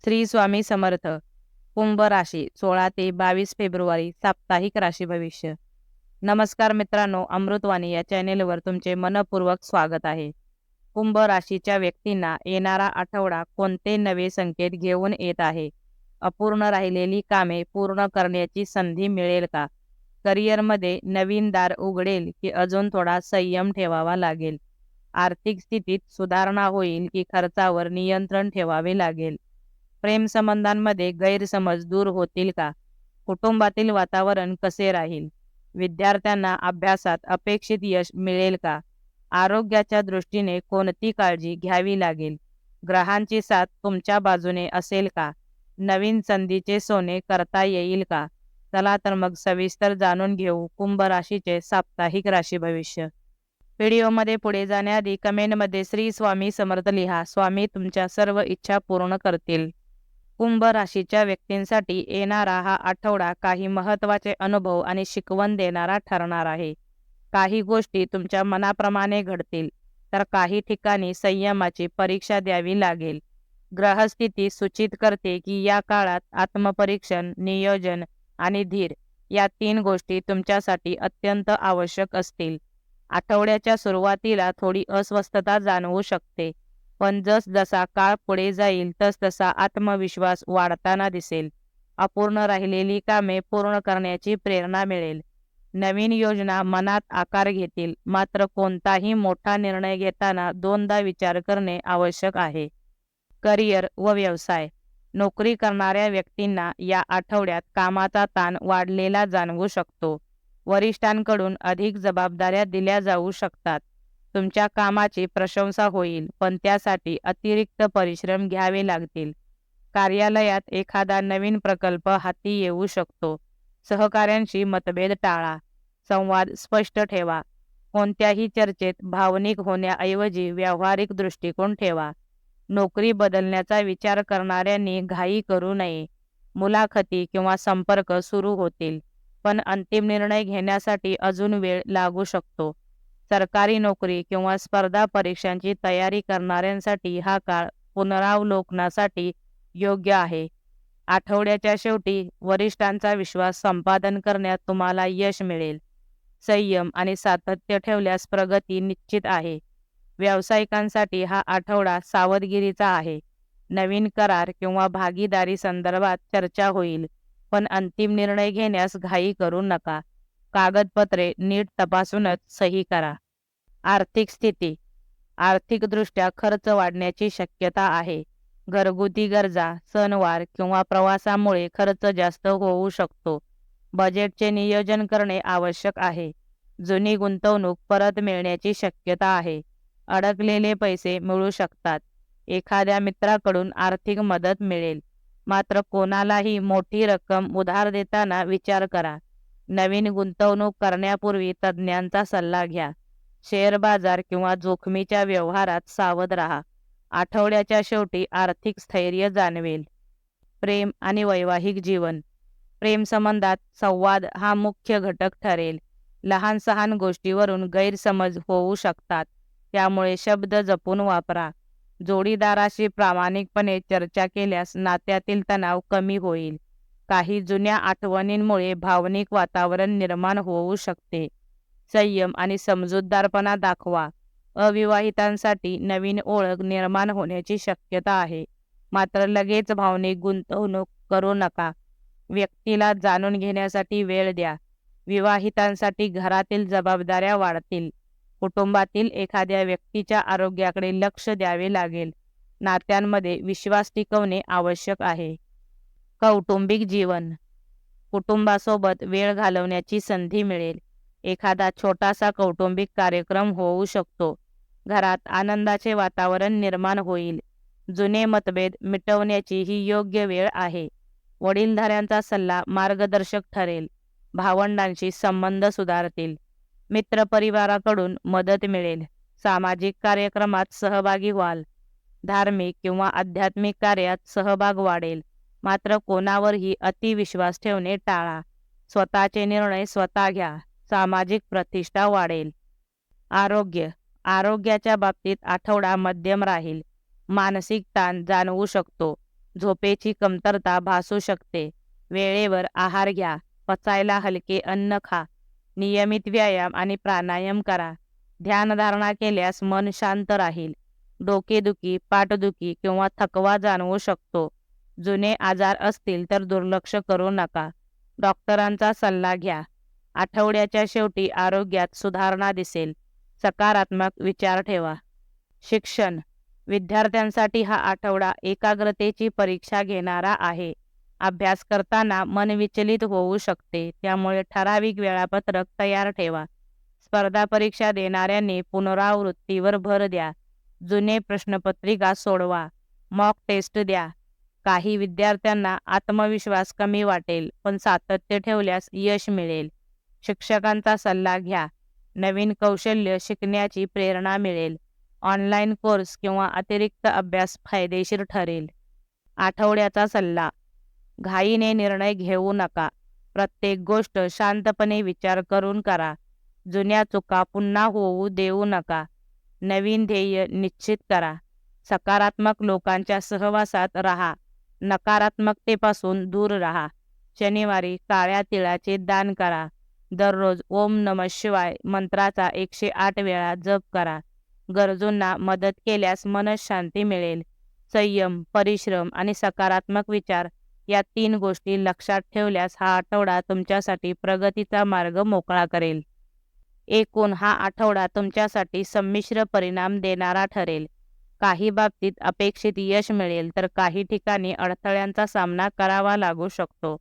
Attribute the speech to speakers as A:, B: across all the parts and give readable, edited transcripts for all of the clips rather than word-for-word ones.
A: श्री स्वामी समर्थ. कुंभ राशी 16 ते 22 फेब्रुवारी साप्ताहिक राशी भविष्य. नमस्कार मित्रांनो, अमृतवाणी या चॅनेलवर तुमचे मनपूर्वक स्वागत आहे. कुंभ राशीच्या व्यक्तींना येणारा आठवडा कोणते नवे संकेत घेऊन येत आहे? अपूर्ण राहिलेली कामे पूर्ण करण्याची संधी मिळेल का? करिअरमध्ये नवीन दार उघडेल की अजून थोडा संयम ठेवावा लागेल? आर्थिक स्थितीत सुधारणा होईल की खर्चावर नियंत्रण ठेवावे लागेल? प्रेमसंबंधांमध्ये गैरसमज दूर होतील का? कुटुंबातील वातावरण कसे राहील? विद्यार्थ्यांना अभ्यासात अपेक्षित यश मिळेल का? आरोग्याच्या दृष्टीने कोणती काळजी घ्यावी लागेल? ग्रहांची साथ तुमच्या बाजूने असेल का? नवीन संधीचे सोने करता येईल का? चला तर मग सविस्तर जाणून घेऊ कुंभ राशीचे साप्ताहिक राशी भविष्य. व्हिडिओमध्ये पुढे जाण्याआधी कमेंटमध्ये श्री स्वामी समर्थ लिहा. स्वामी तुमच्या सर्व इच्छा पूर्ण करतील. कुंभ राशीच्या व्यक्तींसाठी येणारा हा आठवडा काही महत्त्वाचे अनुभव आणि शिकवण देणारा ठरणार आहे. काही गोष्टी तुमच्या मनाप्रमाणे घडतील, तर काही ठिकाणी संयमाची परीक्षा द्यावी लागेल. ग्रहस्थिती सूचित करते की या काळात आत्मपरीक्षण, नियोजन आणि धीर या 3 गोष्टी तुमच्यासाठी अत्यंत आवश्यक असतील. आठवड्याच्या सुरुवातीला थोडी अस्वस्थता जाणवू शकते, पण जसजसा काळ पुढे जाईल तसतसा आत्मविश्वास वाढताना दिसेल. अपूर्ण राहिलेली कामे पूर्ण करण्याची प्रेरणा मिळेल. नवीन योजना मनात आकार घेतील, मात्र कोणताही मोठा निर्णय घेताना दोनदा विचार करणे आवश्यक आहे. करिअर व व्यवसाय. नोकरी करणाऱ्या व्यक्तींना या आठवड्यात कामाचा ताण वाढलेला जाणवू शकतो. वरिष्ठांकडून अधिक जबाबदाऱ्या दिल्या जाऊ शकतात. तुमच्या कामाची प्रशंसा होईल, पण त्यासाठी अतिरिक्त परिश्रम घ्यावे लागतील. कार्यालयात एखादा नवीन प्रकल्प हाती येऊ शकतो. सहकाऱ्यांशी मतभेद टाळा. संवाद स्पष्ट ठेवा. कोणत्याही चर्चेत भावनिक होण्याऐवजी व्यावहारिक दृष्टिकोन ठेवा. नोकरी बदलण्याचा विचार करणाऱ्यांनी घाई करू नये. मुलाखती किंवा संपर्क सुरू होतील, पण अंतिम निर्णय घेण्यासाठी अजून वेळ लागू शकतो. सरकारी नोकरी किंवा स्पर्धा परीक्षांची तयारी करणाऱ्यांसाठी हा काळ पुनरावलोकनासाठी योग्य आहे. आठवड्याच्या शेवटी वरिष्ठांचा विश्वास संपादन करण्यात तुम्हाला यश मिळेल. संयम आणि सातत्य ठेवल्यास प्रगती निश्चित आहे. व्यावसायिकांसाठी हा आठवडा सावधगिरीचा आहे. नवीन करार किंवा भागीदारी संदर्भात चर्चा होईल, पण अंतिम निर्णय घेण्यास घाई करू नका. कागदपत्रे नीट तपासूनच सही करा. आर्थिक स्थिती. आर्थिकदृष्ट्या खर्च वाढण्याची शक्यता आहे. घरगुती गरजा, सणवार किंवा प्रवासामुळे खर्च जास्त होऊ शकतो. बजेटचे नियोजन करणे आवश्यक आहे. जुनी गुंतवणूक परत मिळण्याची शक्यता आहे. अडकलेले पैसे मिळू शकतात. एखाद्या मित्राकडून आर्थिक मदत मिळेल, मात्र कोणालाही मोठी रक्कम उधार देताना विचार करा. नवीन गुंतवणूक करण्यापूर्वी तज्ज्ञांचा सल्ला घ्या. शेअर बाजार किंवा जोखमीच्या व्यवहारात सावध राहा. आठवड्याच्या शेवटी आर्थिक स्थैर्य जाणवेल. प्रेम आणि वैवाहिक जीवन. प्रेमसंबंधात संवाद हा मुख्य घटक ठरेल. लहान सहान गोष्टीवरून गैरसमज होऊ शकतात, त्यामुळे शब्द जपून वापरा. जोडीदाराशी प्रामाणिकपणे चर्चा केल्यास नात्यातील तणाव कमी होईल. काही जुन्या आठवणींमुळे भावनिक वातावरण निर्माण होऊ शकते. संयम आणि समजूतदारपणा दाखवा. अविवाहितांसाठी नवीन ओळख निर्माण होण्याची शक्यता आहे, मात्र लगेच भावनिक गुंतवणूक करू नका. व्यक्तीला जाणून घेण्यासाठी वेळ द्या. विवाहितांसाठी घरातील जबाबदाऱ्या वाढतील. कुटुंबातील एखाद्या व्यक्तीच्या आरोग्याकडे लक्ष द्यावे लागेल. नात्यांमध्ये विश्वास टिकवणे आवश्यक आहे. कौटुंबिक जीवन. कुटुंबासोबत वेळ घालवण्याची संधी मिळेल. एखादा छोटासा कौटुंबिक कार्यक्रम होऊ शकतो. घरात आनंदाचे वातावरण निर्माण होईल. जुने मतभेद मिटवण्याची ही योग्य वेळ आहे. वडीलधाऱ्यांचा सल्ला मार्गदर्शक ठरेल. भावंडांशी संबंध सुधारतील. मित्रपरिवाराकडून मदत मिळेल. सामाजिक कार्यक्रमात सहभागी व्हाल. धार्मिक किंवा आध्यात्मिक कार्यात सहभाग वाढेल, मात्र कोणावरही अतिविश्वास ठेवणे टाळा. स्वतःचे निर्णय स्वतः घ्या. सामाजिक प्रतिष्ठा वाढेल. आरोग्य. आरोग्याच्या बाबतीत आठवडा मध्यम राहील. मानसिक ताण जाणवू शकतो. झोपेची कमतरता भासू शकते. वेळेवर आहार घ्या. पचायला हलके अन्न खा. नियमित व्यायाम आणि प्राणायाम करा. ध्यानधारणा केल्यास मन शांत राहील. डोकेदुखी, पाठदुखी किंवा थकवा जाणवू शकतो. जुने आजार असतील तर दुर्लक्ष करू नका. डॉक्टरांचा सल्ला घ्या. आठवड्याच्या शेवटी आरोग्यात सुधारणा दिसेल. सकारात्मक विचार ठेवा. शिक्षण. विद्यार्थ्यांसाठी हा आठवडा एकाग्रतेची परीक्षा घेणारा आहे. अभ्यास करताना मन विचलित होऊ शकते, त्यामुळे ठराविक वेळापत्रक तयार ठेवा. स्पर्धा परीक्षा देणाऱ्यांनी पुनरावृत्तीवर भर द्या. जुने प्रश्नपत्रिका सोडवा. मॉक टेस्ट द्या. काही विद्यार्थ्यांना आत्मविश्वास कमी वाटेल, पण सातत्य ठेवल्यास यश मिळेल. शिक्षकांचा सल्ला घ्या. नवीन कौशल्य शिकण्याची प्रेरणा मिळेल. ऑनलाईन कोर्स किंवा अतिरिक्त अभ्यास फायदेशीर ठरेल. आठवड्याचा सल्ला. घाईने निर्णय घेऊ नका. प्रत्येक गोष्ट शांतपणे विचार करून करा. जुन्या चुका पुन्हा होऊ देऊ नका. नवीन ध्येय निश्चित करा. सकारात्मक लोकांच्या सहवासात राहा. नकारात्मकतेपासून दूर राहा. शनिवारी काळ्या तिळाचे दान करा. दररोज ओम नमः शिवाय मंत्राचा 108 वेळा जप करा. गरजूंना मदत केल्यास मनःशांती मिळेल. संयम, परिश्रम आणि सकारात्मक विचार या 3 गोष्टी लक्षात ठेवल्यास हा आठवडा तुमच्यासाठी प्रगतीचा मार्ग मोकळा करेल. एकूण हा आठवडा तुमच्यासाठी संमिश्र परिणाम देणारा ठरेल. काही बाबतीत अपेक्षित यश मिळेल, तर काही ठिकाणी अडथळ्यांचा सामना करावा लागू शकतो.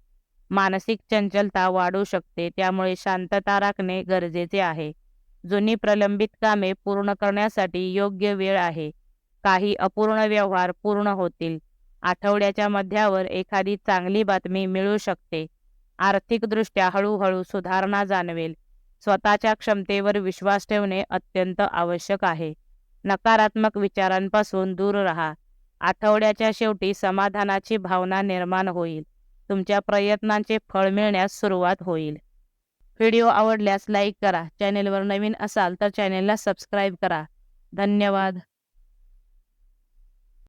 A: मानसिक चंचलता वाढू शकते, त्यामुळे शांतता राखणे गरजेचे आहे. जुनी प्रलंबित कामे पूर्ण करण्यासाठी योग्य वेळ आहे. काही अपूर्ण व्यवहार पूर्ण होतील. आठवड्याच्या मध्यावर एखादी चांगली बातमी मिळू शकते. आर्थिकदृष्ट्या हळूहळू सुधारणा जाणवेल. स्वतःच्या क्षमतेवर विश्वास ठेवणे अत्यंत आवश्यक आहे. नकारात्मक विचारांपासून दूर राहा. आठवड्याच्या शेवटी समाधानाची भावना निर्माण होईल. तुमच्या प्रयत्नांचे फळ मिळण्यास सुरुवात होईल. व्हिडिओ आवडल्यास लाईक करा. चॅनेलवर नवीन असाल तर चॅनेलला सबस्क्राईब करा. धन्यवाद.